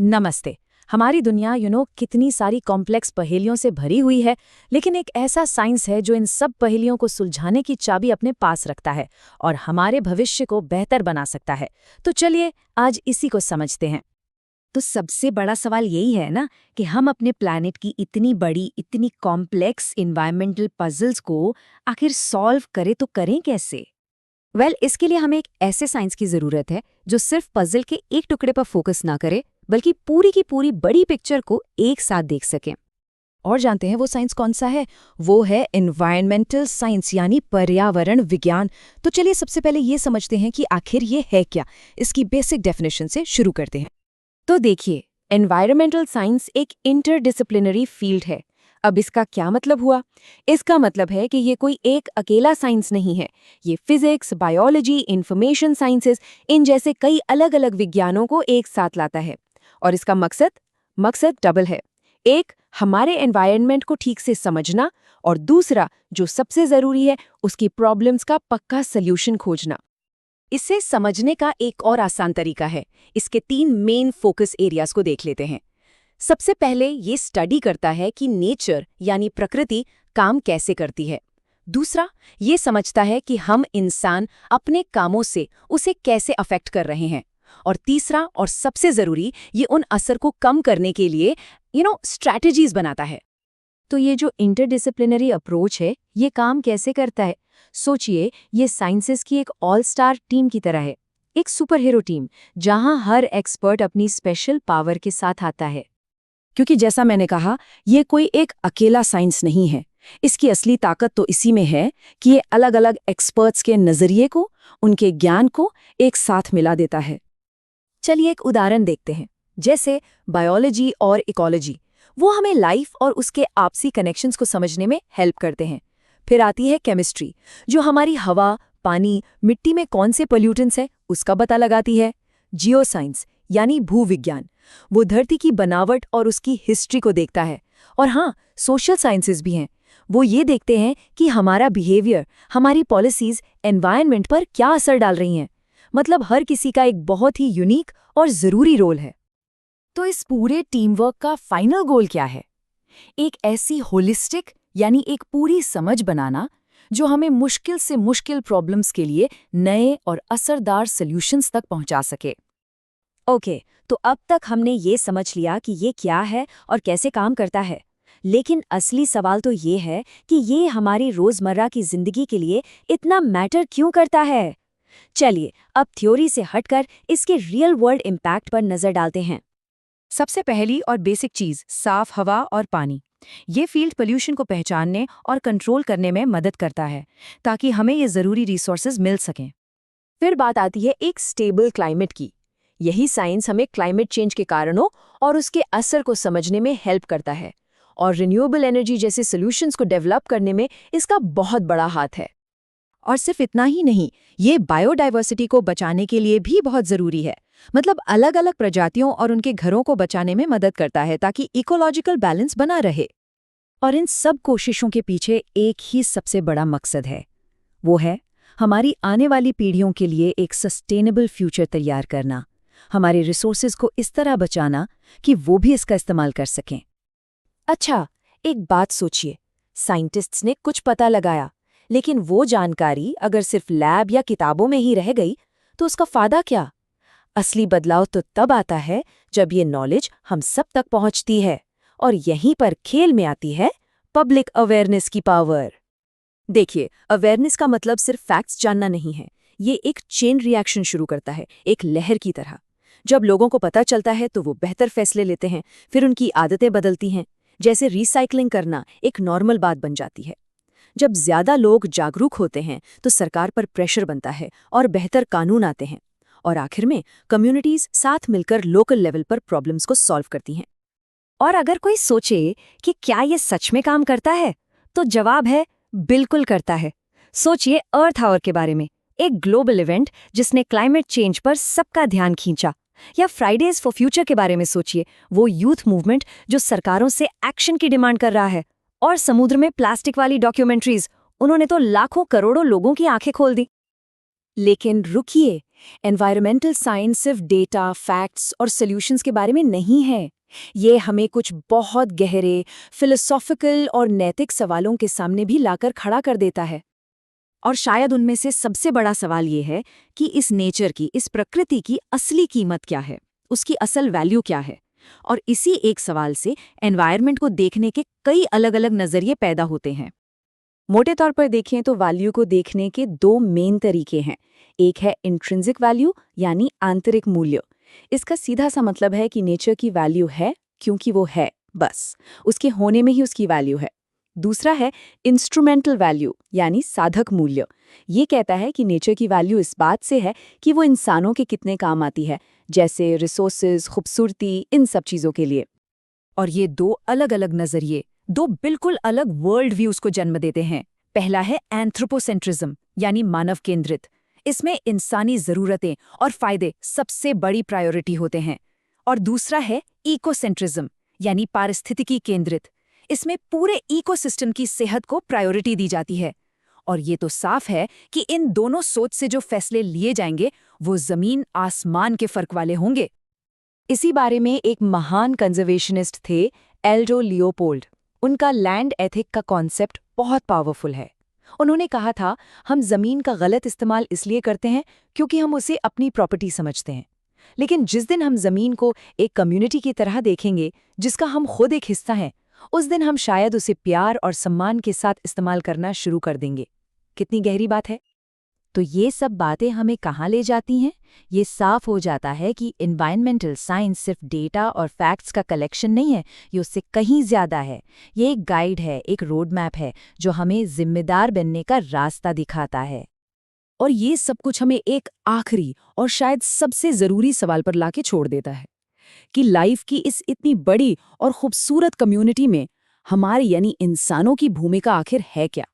नमस्ते। हमारी दुनिया कितनी सारी कॉम्प्लेक्स पहेलियों से भरी हुई है, लेकिन एक ऐसा साइंस है जो इन सब पहेलियों को सुलझाने की चाबी अपने पास रखता है और हमारे भविष्य को बेहतर बना सकता है। तो चलिए आज इसी को समझते हैं। तो सबसे बड़ा सवाल यही है ना कि हम अपने प्लैनेट की इतनी बड़ी, इतनी कॉम्प्लेक्स इन्वायरमेंटल पजल्स को आखिर सॉल्व करें कैसे? इसके लिए हमें एक ऐसे साइंस की जरूरत है जो सिर्फ पजल के एक टुकड़े पर फोकस ना करे, बल्कि पूरी की पूरी बड़ी पिक्चर को एक साथ देख सके। और जानते हैं वो साइंस कौन सा है? वो है एनवायरमेंटल साइंस यानी पर्यावरण विज्ञान। तो चलिए सबसे पहले ये समझते हैं कि आखिर ये है क्या। इसकी बेसिक डेफिनेशन से शुरू करते हैं। तो देखिए, एनवायरमेंटल साइंस एक इंटरडिसिप्लिनरी फील्ड है। अब इसका क्या मतलब हुआ? इसका मतलब है कि ये कोई एक अकेला साइंस नहीं है। ये फिजिक्स, बायोलॉजी, इंफॉर्मेशन साइंसेस, इन जैसे कई अलग अलग विज्ञानों को एक साथ लाता है। और इसका मकसद डबल है। एक, हमारे एनवायरनमेंट को ठीक से समझना, और दूसरा, जो सबसे जरूरी है, उसकी प्रॉब्लम्स का पक्का सल्यूशन खोजना। इसे समझने का एक और आसान तरीका है। इसके 3 मेन फोकस एरियाज को देख लेते हैं। सबसे पहले ये स्टडी करता है कि नेचर यानी प्रकृति काम कैसे करती है। दूसरा, ये समझता है कि हम इंसान अपने कामों से उसे कैसे अफेक्ट कर रहे हैं। और तीसरा और सबसे जरूरी, ये उन असर को कम करने के लिए स्ट्रैटेजीज बनाता है। तो ये जो इंटरडिसिप्लिनरी अप्रोच है, ये काम कैसे करता है? सोचिए, ये साइंसेस की एक ऑल स्टार टीम की तरह है। एक सुपर हीरो टीम, जहां हर एक्सपर्ट अपनी स्पेशल पावर के साथ आता है। क्योंकि जैसा मैंने कहा, ये कोई एक अकेला साइंस नहीं है। इसकी असली ताकत तो इसी में है कि ये अलग अलग एक्सपर्ट्स के नजरिए को, उनके ज्ञान को एक साथ मिला देता है। चलिए एक उदाहरण देखते हैं। जैसे बायोलॉजी और इकोलॉजी, वो हमें लाइफ और उसके आपसी कनेक्शंस को समझने में हेल्प करते हैं। फिर आती है केमिस्ट्री, जो हमारी हवा, पानी, मिट्टी में कौन से पोल्यूटेंट्स हैं उसका पता लगाती है। जियोसाइंस यानी भूविज्ञान, वो धरती की बनावट और उसकी हिस्ट्री को देखता है। और हाँ, सोशल साइंसेस भी हैं। वो ये देखते हैं कि हमारा बिहेवियर, हमारी पॉलिसीज एनवायरनमेंट पर क्या असर डाल रही हैं। मतलब हर किसी का एक बहुत ही यूनिक और ज़रूरी रोल है। तो इस पूरे टीम वर्क का फाइनल गोल क्या है? एक ऐसी होलिस्टिक यानी एक पूरी समझ बनाना जो हमें मुश्किल से मुश्किल प्रॉब्लम्स के लिए नए और असरदार सॉल्यूशंस तक पहुंचा सके। ओके, तो अब तक हमने ये समझ लिया कि ये क्या है और कैसे काम करता है। लेकिन असली सवाल तो ये है कि ये हमारी रोजमर्रा की जिंदगी के लिए इतना मैटर क्यों करता है? चलिए अब थ्योरी से हटकर इसके रियल वर्ल्ड इम्पैक्ट पर नजर डालते हैं। सबसे पहली और बेसिक चीज साफ हवा और पानी। ये फील्ड पोल्यूशन को पहचानने और कंट्रोल करने में मदद करता है, ताकि हमें ये जरूरी रिसोर्सेज मिल सकें। फिर बात आती है एक स्टेबल क्लाइमेट की। यही साइंस हमें क्लाइमेट चेंज के कारणों और उसके असर को समझने में हेल्प करता है। और रिन्यूएबल एनर्जी जैसे सॉल्यूशंस को डेवलप करने में इसका बहुत बड़ा हाथ है। और सिर्फ इतना ही नहीं, ये बायोडाइवर्सिटी को बचाने के लिए भी बहुत जरूरी है। मतलब अलग अलग प्रजातियों और उनके घरों को बचाने में मदद करता है, ताकि इकोलॉजिकल बैलेंस बना रहे। और इन सब कोशिशों के पीछे एक ही सबसे बड़ा मकसद है। वो है हमारी आने वाली पीढ़ियों के लिए एक सस्टेनेबल फ्यूचर तैयार करना, हमारे रिसोर्सेज को इस तरह बचाना कि वो भी इसका इस्तेमाल कर सकें। अच्छा, एक बात सोचिए, साइंटिस्ट्स ने कुछ पता लगाया, लेकिन वो जानकारी अगर सिर्फ लैब या किताबों में ही रह गई, तो उसका फायदा क्या? असली बदलाव तो तब आता है जब ये नॉलेज हम सब तक पहुंचती है। और यहीं पर खेल में आती है पब्लिक अवेयरनेस की पावर। देखिए, अवेयरनेस का मतलब सिर्फ फैक्ट्स जानना नहीं है। ये एक चेन रिएक्शन शुरू करता है, एक लहर की तरह। जब लोगों को पता चलता है तो वो बेहतर फैसले लेते हैं, फिर उनकी आदतें बदलती हैं। जैसे रिसाइकलिंग करना एक नॉर्मल बात बन जाती है। जब ज्यादा लोग जागरूक होते हैं तो सरकार पर प्रेशर बनता है और बेहतर कानून आते हैं। और आखिर में कम्युनिटीज साथ मिलकर लोकल लेवल पर प्रॉब्लम्स को सॉल्व करती हैं। और अगर कोई सोचे कि क्या ये सच में काम करता है, तो जवाब है बिल्कुल करता है। सोचिए अर्थ आवर के बारे में, एक ग्लोबल इवेंट जिसने क्लाइमेट चेंज पर सबका ध्यान खींचा। या फ्राइडेज फॉर फ्यूचर के बारे में सोचिए, वो यूथ मूवमेंट जो सरकारों से एक्शन की डिमांड कर रहा है। और समुद्र में प्लास्टिक वाली डॉक्यूमेंट्रीज, उन्होंने तो लाखों करोड़ों लोगों की आंखें खोल दी। लेकिन रुकिए, एनवायरमेंटल साइंस सिर्फ डेटा, फैक्ट्स और सॉल्यूशंस के बारे में नहीं है। ये हमें कुछ बहुत गहरे, फिलोसॉफिकल और नैतिक सवालों के सामने भी लाकर खड़ा कर देता है। और शायद उनमें से सबसे बड़ा सवाल ये है कि इस नेचर की, इस प्रकृति की असली कीमत क्या है, उसकी असल वैल्यू क्या है। और इसी एक सवाल से एनवायरनमेंट को देखने के कई अलग अलग नज़रिए पैदा होते हैं। मोटे तौर पर देखें तो वैल्यू को देखने के दो मेन तरीके हैं। एक है इंट्रिंसिक वैल्यू, यानी आंतरिक मूल्य। इसका सीधा सा मतलब है कि नेचर की वैल्यू है क्योंकि वो है, बस उसके होने में ही उसकी वैल्यू है। दूसरा है इंस्ट्रूमेंटल वैल्यू, यानी साधक मूल्य। ये कहता है कि नेचर की वैल्यू इस बात से है कि वो इंसानों के कितने काम आती है, जैसे रिसोर्सेज, खूबसूरती, इन सब चीज़ों के लिए। और ये दो अलग अलग नज़रिए, दो बिल्कुल अलग वर्ल्ड व्यूज को जन्म देते हैं। पहला है एंथ्रोपोसेंट्रिज्म, यानी मानव केंद्रित। इसमें इंसानी ज़रूरतें और फायदे सबसे बड़ी प्रायोरिटी होते हैं। और दूसरा है इकोसेंट्रिज्म, यानी पारिस्थितिकी केंद्रित। इसमें पूरे इकोसिस्टम की सेहत को प्रायोरिटी दी जाती है। और ये तो साफ है कि इन दोनों सोच से जो फैसले लिए जाएंगे वो जमीन आसमान के फर्क वाले होंगे। इसी बारे में एक महान कंजर्वेशनिस्ट थे, एल्डो लियोपोल्ड। उनका लैंड एथिक का कॉन्सेप्ट बहुत पावरफुल है। उन्होंने कहा था, हम जमीन का गलत इस्तेमाल इसलिए करते हैं क्योंकि हम उसे अपनी प्रॉपर्टी समझते हैं। लेकिन जिस दिन हम जमीन को एक कम्युनिटी की तरह देखेंगे, जिसका हम खुद एक हिस्सा हैं, उस दिन हम शायद उसे प्यार और सम्मान के साथ इस्तेमाल करना शुरू कर देंगे। कितनी गहरी बात है। तो ये सब बातें हमें कहाँ ले जाती हैं? ये साफ हो जाता है कि एनवायरमेंटल साइंस सिर्फ डेटा और फैक्ट्स का कलेक्शन नहीं है, ये उससे कहीं ज़्यादा है। ये एक गाइड है, एक रोड मैप है, जो हमें जिम्मेदार बनने का रास्ता दिखाता है। और ये सब कुछ हमें एक आखिरी और शायद सबसे ज़रूरी सवाल पर लाके छोड़ देता है कि लाइफ की इस इतनी बड़ी और खूबसूरत कम्युनिटी में हमारी यानी इंसानों की भूमिका आखिर है क्या?